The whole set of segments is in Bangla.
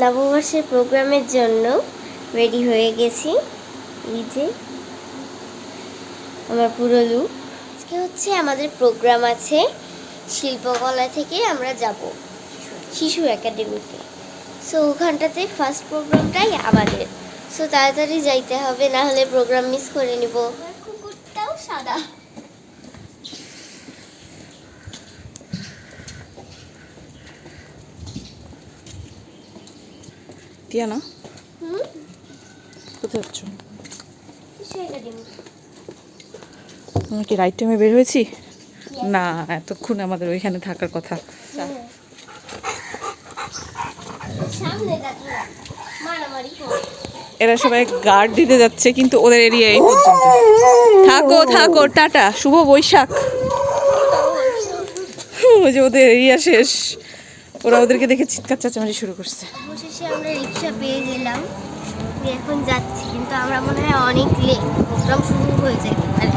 নববর্ষের প্রোগ্রামের জন্য রেডি হয়ে গেছি। এই যে আমার পুরো লুক। আজকে হচ্ছে আমাদের প্রোগ্রাম আছে, শিল্পকলা থেকে আমরা যাব শিশু একাডেমিতে। সো ওখানটাতে ফার্স্ট প্রোগ্রামটাই আমাদের। সো তাড়াতাড়ি যাইতে হবে, না হলে প্রোগ্রাম মিস করে নিব। কুকুরটাও সাদা। টিয়ানা, কোথায় যাচ্ছ? তুমি কি রাইট টাইমে বের হয়েছি? না, এতক্ষণ আমাদের ওইখানে থাকার কথা। এরা সবাই গার্ড দিতে যাচ্ছে, কিন্তু ওদের এরিয়া এই পর্যন্ত। থাকো থাকো, টাটা, শুভ বৈশাখ। ওই যে ওদের এরিয়া শেষ, ওরা ওদেরকে দেখে চিৎকার চেঁচামেচি শুরু করছে। অবশেষে আমরা রিক্সা পেয়ে গেলাম, এখন যাচ্ছি, কিন্তু আমরা মনে হয় অনেক লেট, প্রোগ্রাম শুরু হয়ে যেতে পারে।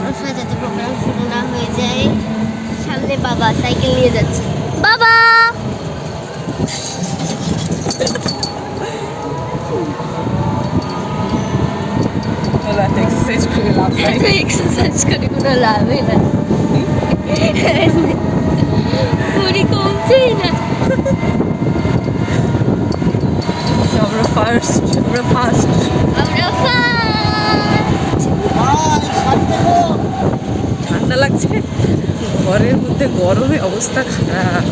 ভরসা যাতে প্রোগ্রাম শুরু না হয়ে যায়। সামনে বাবা সাইকেল নিয়ে যাচ্ছে। বাবা এক্সারসাইজ করে লাভ নাই, এক্সারসাইজ করে কোনো লাভই না, পুরি কমছেই না। আমরা ফার্স্ট। ঠান্ডা লাগছে, ঘরের মধ্যে গরমে অবস্থা খারাপ।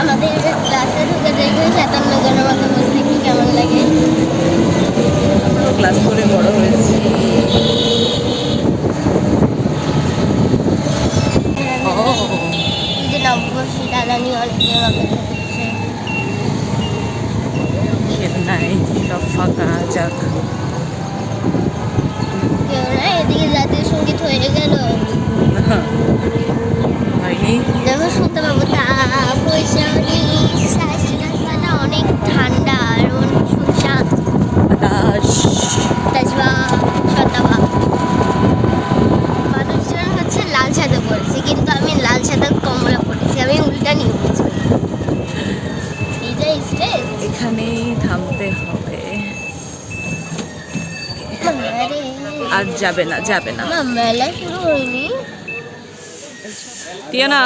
আমাদের ক্লাসে ঢুকে দেখবে 57 জনের মতো বসতে কি কেমন লাগে। আমরাও ক্লাস করে বড় হয়েছি। এই যে নববর্ষী দালানি অনেকে আমাকে দেখছে। নাই, সব ফাঁকা যাক। কেউ না, এদিকে জাতীয় সঙ্গীত হয়ে গেল হয়নি, যেমন শুনতে পাবো তা বৈশাখী শাসনা, অনেক ঠান্ডা আর অনেক শুনশান। মানুষজন হচ্ছে লাল সাদা পড়েছে, কিন্তু আমি লাল সাদা কমলা পড়েছি, আমি উল্টা নিয়ে পড়েছি। এইটাই স্টেজ, এখানেই থামতে হবে, আর যাবে না। মেলা শুরু হয়নি। টিয়ানা,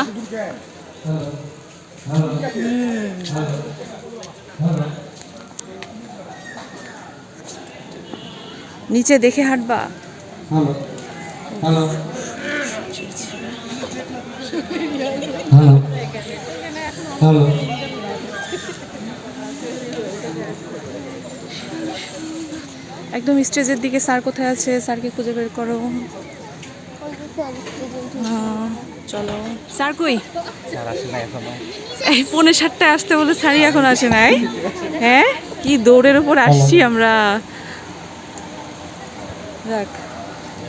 নিচে দেখে হাঁটবা। একদম স্টেজের দিকে। স্যার কোথায় আছে? স্যারকে খুঁজে বের করো। চলো, স্যার কই? এই 6:45 আসতে বলে স্যারই এখন আসে নাই। হ্যাঁ, কি দৌড়ের উপর আসছি আমরা। দেখ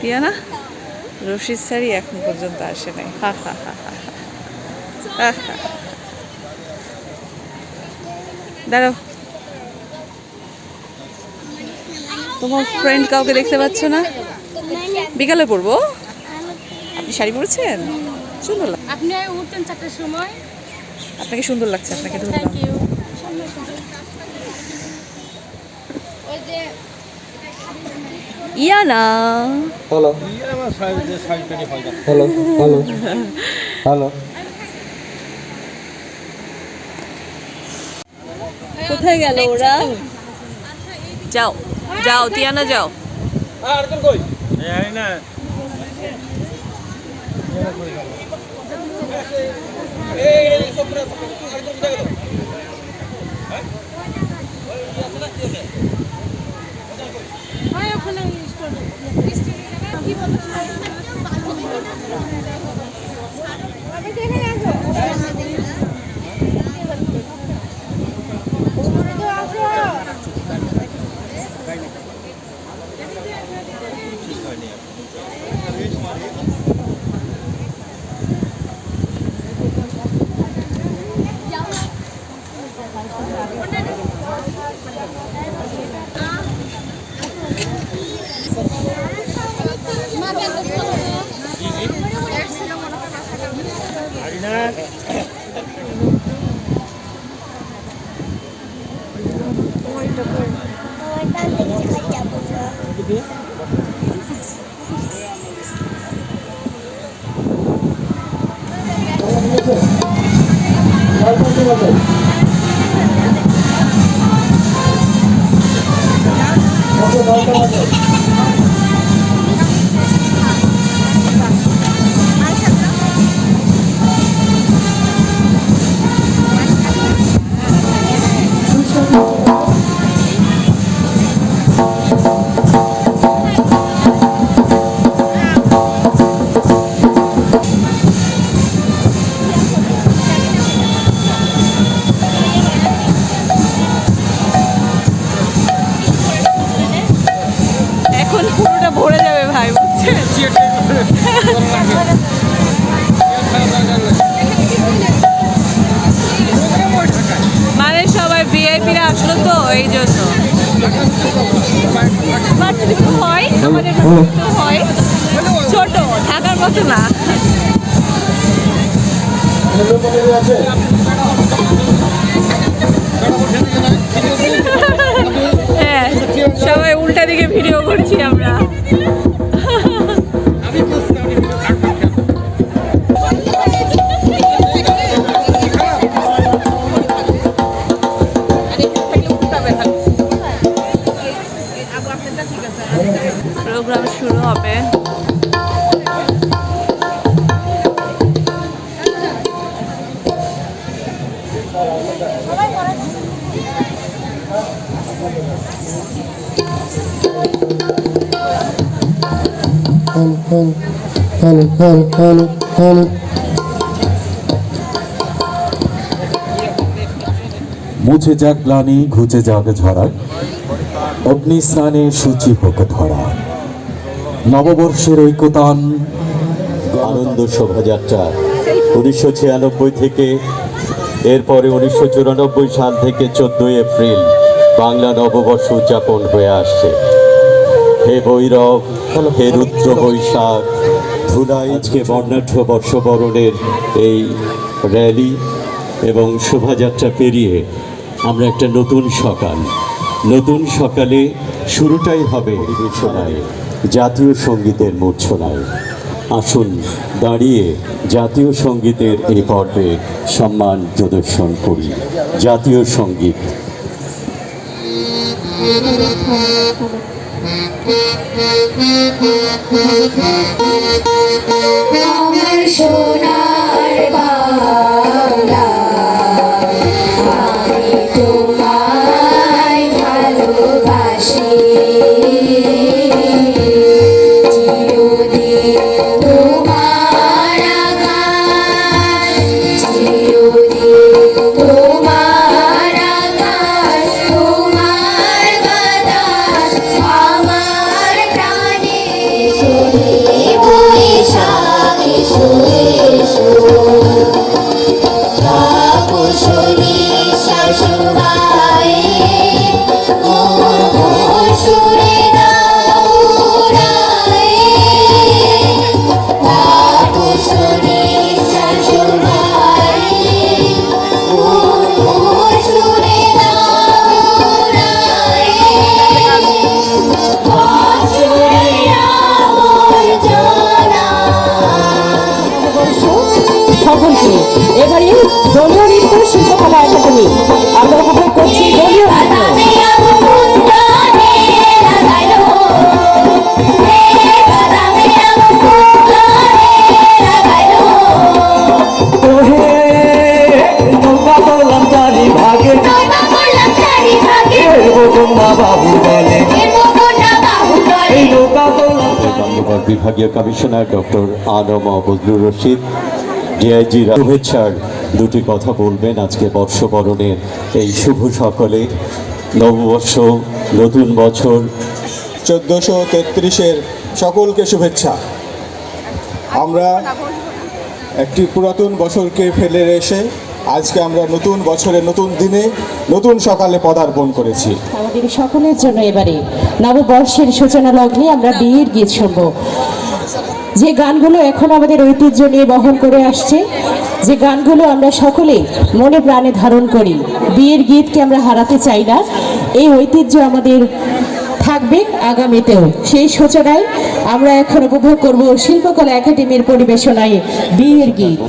টিয়ানা, রশিদ স্যারই এখন পর্যন্ত আসে নাই। দাঁড়াও, তোমার ফ্রেন্ড কাউকে দেখতে পাচ্ছ না? বিকালে পড়বো। আপনি শাড়ি পরেছেন, সুন্দর লাগছে। আপনি উঠতেন 4টার সময়। আপনাকে সুন্দর লাগছে, আপনাকে ধন্যবাদ। Iyana, hello hello hello hello. কোথায় গেল ওরা? যাও যাও, টিয়ানা যাও। এখন পুরোটা ভরে যাবে ভাই, বুঝছেন? মানে সবাই ভিআইপিরা আসলো তো এই জন্য। বাট একটু হয়, আমাদের একটু হয়, ছোট, ঢাকার মতো না। হ্যাঁ, সবাই উল্টা দিকে ভিডিও করছি আমরা। প্রোগ্রাম শুরু হবে। মুছে যাক গ্লানি, ঘুচে যাক ঝরা, অগ্নি স্নানে সূচি হোক ধরা। নববর্ষের ঐকতান আনন্দ শোভাযাত্রা 1996 থেকে, এরপরে 1994 সাল থেকে 14 এপ্রিল বাংলা নববর্ষ উদযাপন হয়ে আসছে। হে ভৈরব, হে রুদ্র বৈশাখ, ধুলাই আজকে বর্ণাঢ্য বর্ষবরণের এই র্যালি এবং শোভাযাত্রা পেরিয়ে আমরা একটা নতুন সকালে শুরুটাই হবে মূর্ছনায়, জাতীয় সঙ্গীতের মূর্ছনায়। আসুন দাঁড়িয়ে জাতীয় সঙ্গীতের এই পর্বে সম্মান প্রদর্শন করি। জাতীয় সঙ্গীত। আমার সোনার বাংলা, আমি তোমায় ভালোবাসি, চিরদিন তোমার আকাশ, চিরদিন তোমার আকাশ, তোমার বাতাস আমার প্রাণে। বৈশাখ এসো এসো, কুশলী শাশুড়ায় মোর মোর সুরে দাও রায়, কুশলী শাশুড়ায় মোর মোর সুরে দাও রায়, বাঁশুরে আমার জানা। সকলকে এবারে দলীয় নৃত্য শিল্পকলা একাডেমি আমরা উপভোগ করছি দলীয় নৃত্য। বাংলা বিভাগীয় commissioner doctor ANM Bazlur Rashid DIG শুভেচ্ছার দুটি কথা বলবেন আজকে বর্ষবরণের এই শুভ সকালে। নববর্ষ, নতুন বছর 1433-এর সকলকে শুভেচ্ছা। আমরা একটি পুরাতন বছরকে ফেলে এসে আজকে আমরা নতুন বছরে, নতুন দিনে, নতুন সকালে পদার্পণ করেছি। আমাদের সকলের জন্য এবারে নববর্ষের সূচনা লগ্নে আমরা বিয়ের গীত শুনব, যে গানগুলো এখন আমাদের ঐতিহ্য নিয়ে বহন করে আসছে, যে গানগুলো আমরা সকলে মনে প্রাণে ধারণ করি, বিয়ের গীতকে আমরা হারাতে চাই না। এই ঐতিহ্য আমাদের থাকবে আগামীতেও। সেই সূচনায় আমরা এখন উপভোগ করব শিল্পকলা একাডেমির পরিবেশনায় বিয়ের গীত।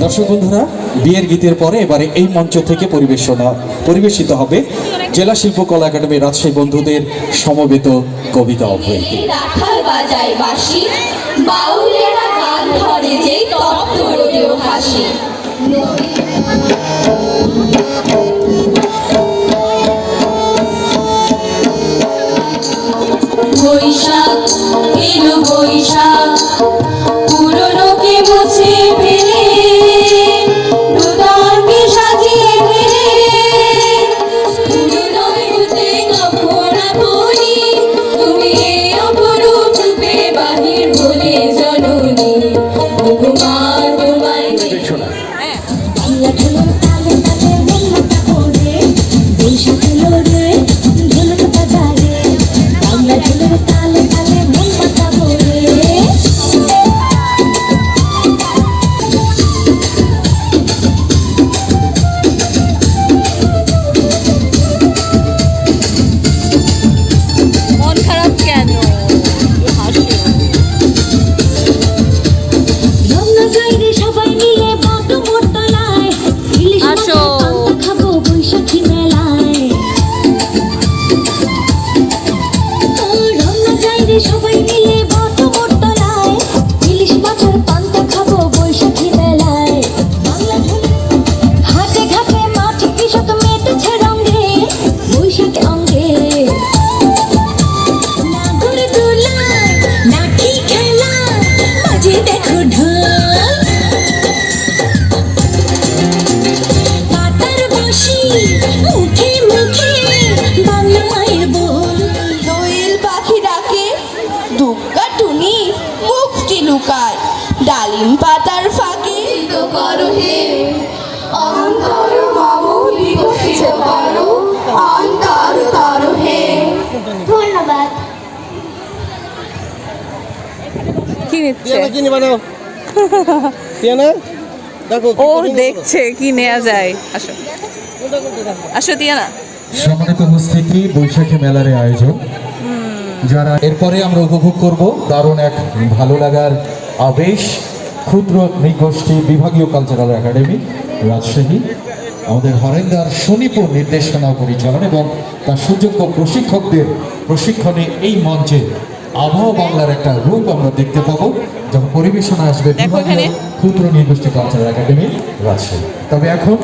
দর্শক বন্ধুরা, বিয়ের গীতের পরে এবারে এই মঞ্চ থেকে পরিবেশিত হবে জেলা শিল্পকলা একাডেমি রাজশাহী বন্ধুদের সমবেত কবিতা আবৃত্তি। রাখাল বাজায় বাঁশি, বাউলেরা গান ধরে যে তপ্ত রোদেও হাসি। বৈশাখ এলো বৈশাখ, পুরনোকে মুছে ফেলে নূতনকে সাজিয়ে ফেলে, পুরনো হতে কখন আপনি তুমি এই অপরূপ রূপে বাহির বলে জননী, ওগো মা তোমায় বাংলা ঢোলের তালে তালে মন মাতা করে, বৈশাখ এলো রে ঢোলক বাজারে, বাংলা ঢোলের তালে তালে মন মাতা করে। মন খারাপ কেন? রমনা যাইরে সবাই মিলে বট মোটলায়, ইলিশ আসো। মাছের পান্তা খাবো বৈশাখী মেলায়। ও রমনা যাইরে সবাই মিলে বট মোটলায়, ইলিশ মাছের পান্তা খাবো বৈশাখী মেলায়। বাংলা ঢোলে হাটে ঘাটে মাঠে কৃষক মেতেছে রঙে, বৈশাখী অঙ্গে নাগর দোলায় নাকি খেলা, মাঝে দেখো ঢোল, পাতার বাঁশি মুখে মুখে বাংলা মায়ের বল। দোয়েল পাখি ডাকে, দুক্কা টুনি মুখটি লুকায়, ডালিম পাতার ফাঁকে তো করো হে অন্তর মম বিকশিত করো, অন্তর করো হে। ধন্যবাদ। কি নিচ্ছে? ও দেখছে কি নেওয়া যায়। আসো আসো তিয়ানা। সম্মানিত উপস্থিতি, বৈশাখী মেলার আয়োজন যারা এরপরে আমরা উপভোগ করব দারুণ এক ভালো লাগার আবেশ। ক্ষুদ্র নৃগোষ্ঠী বিভাগীয় কালচারাল একাডেমি রাজশাহী, আমাদের হরেন্দার শনিপুর নির্দেশনা পরিচালনা এবং তার সুযোগ্য প্রশিক্ষকদের প্রশিক্ষণে এই মঞ্চে আবহাওয়া বাংলার একটা রূপ আমরা দেখতে পাবো যখন পরিবেশনা আসবে দেখো এখানে। ক্ষুদ্র নৃগোষ্ঠী কালচারাল একাডেমি রাজশাহী। তবে এখন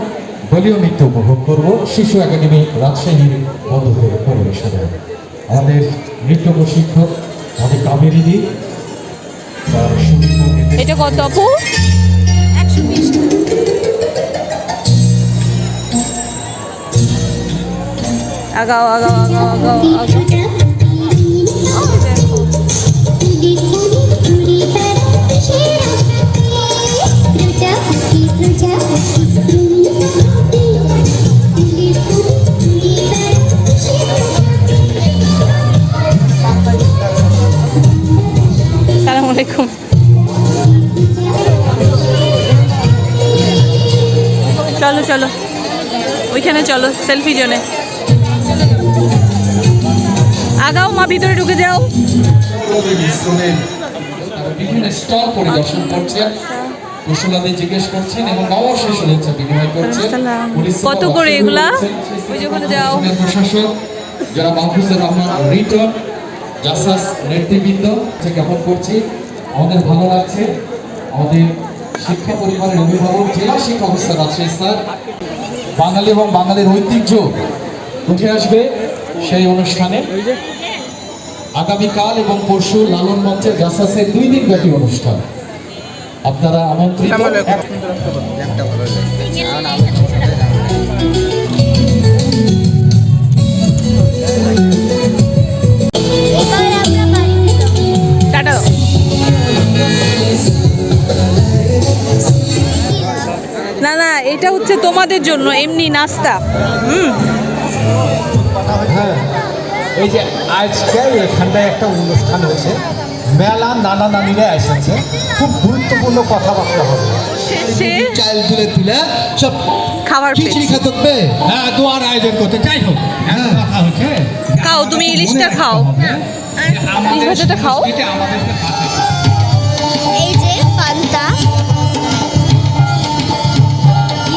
দলীয় নৃত্য উপভোগ করব শিশু একাডেমি রাজশাহীর বন্ধুদের পরিবেশনায়। আমাদের নৃত্য প্রশিক্ষক আমাদের কাবেরীদি, তার সুযোগ্য নির্দেশনা এটা কত আপু? আগাও আগাও আগাও আগাও আগাও। সালাম আলাইকুম। চলো চলো ওইখানে চলো, সেলফি জোনে আগাও, মা ভিতরে ঢুকে যাও। বিভিন্ন স্টল পরিদর্শন করছেন, কুশলাদের জিজ্ঞেস করছেন এবং অবশ্যই শুভেচ্ছা বিনিময় করছেন। কত করে এগুলা? ওই যে ওখানে যাও। প্রশাসক যারা মাহফুজুর রহমান রিটন, জাসাস নেতৃবৃন্দ জ্ঞাপন করছি, আমাদের ভালো লাগছে। আমাদের শিক্ষা পরিবারের অভিভাবক জেলা শিক্ষা অফিসার রাজশাহী স্যার, বাঙালি এবং বাঙালির ঐতিহ্য উঠে আসবে সেই অনুষ্ঠানে। আগামীকাল এবং পরশু লালন মঞ্চে জাসাসের 2 দিন ব্যাপী অনুষ্ঠান, আপনারা আমন্ত্রিত। এবার আমরা বাড়িতে যাবো। টাটা। না না, এটা হচ্ছে তোমাদের জন্য এমনি নাস্তা। হ্যাঁ, এই যে আজকে এখানটায় একটা অনুষ্ঠান হচ্ছে, মেলা নানা নানিরা এসেছে, খুব গুরুত্বপূর্ণ কথাবার্তা হবে। সে চাল তুলে তুলে সব খাবার খিচড়ি খেতে হবে। হ্যাঁ, দোয়ার আয়োজন করতে যাই হোক, একটা কথা হচ্ছে খাও, তুমি ইলিশটা খাও, ইলিশ ভাজাটা খাও। এই যে পান্তা,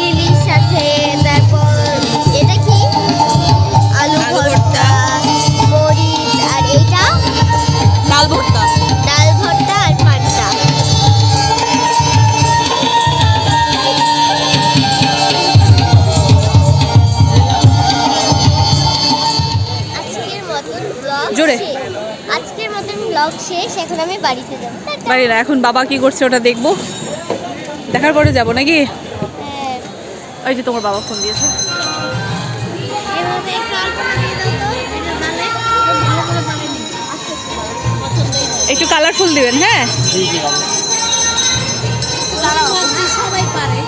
ইলিশ আছে, তারপর এটা কি আলু ভর্তা, মরিচ, আর এইটা ডাল ভর্তা। ডাল ভর্তা আর পান্তা। আজকের মতন ব্লগ জোরে। আজকের মতন ব্লগ শেষ। এখন আমি বাড়িতে যাবো। টাটা। বাড়ি না, এখন বাবা কি করছে ওটা দেখবো, দেখার পরে যাবো নাকি? হ্যাঁ, ওই যে তোমার বাবা ফোন দিয়েছে। এভাবে একটু অল্প করে দিয়ে দাও তো, এটা মানে ভালো করে বানাই। একটু কালারফুল দিবেন। হ্যাঁ, সবাই পারে।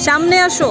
সামনে আসো।